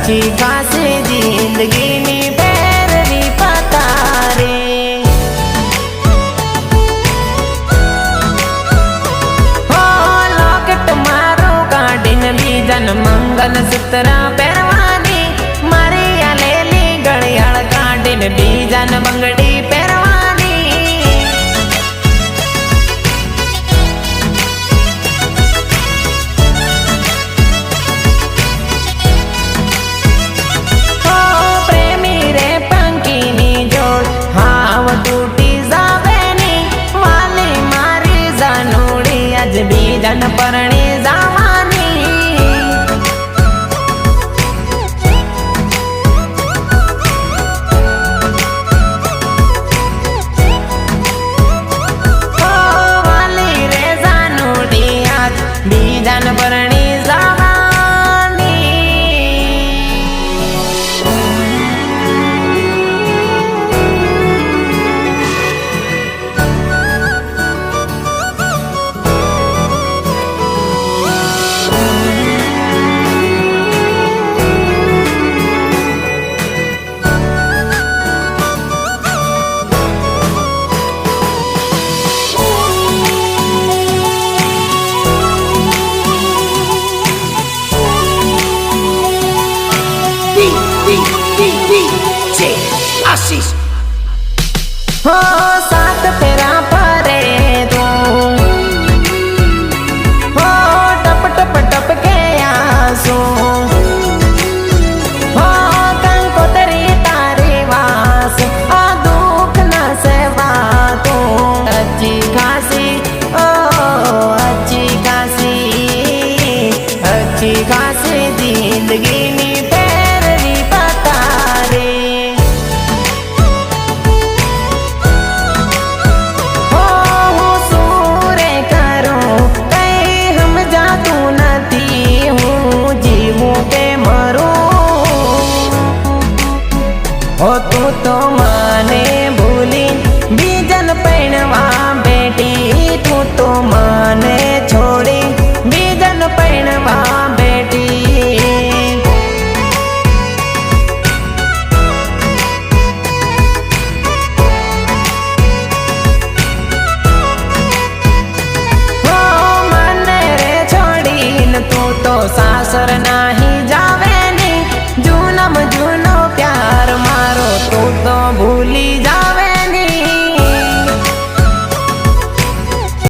अच्छी खासी जिंदगी नी पैरवी पतारे हो लॉकेट मारो काढीन बीजन मंगल सूत्र पहरवानी मारी लेली घड़ियाल काढीन बीजन बंगड़ी पहरवानी हो प्रेमी रे पंकीनी जोड़ हाव टूटी जावेनी वाली मारी जानूड़ी आज बीजन परणी जावानी हो वाली रे जानूड़ी आज बीजन परणी जावानी आशीष हो सात फेरा परे तू हो टप टप टप के आंसू हो कंकोतरी तारी वास आ दुख न सेवा तू अच्छी खासी ओ अच्छी खासी जिंदगी नी पैरवी पतारे हो तू तो माने भूली बीजन पैणवा बेटी तू तो माने छोड़ी बीजन पैणवा बेटी हो माने रे छोड़ी तू तो सासर नाही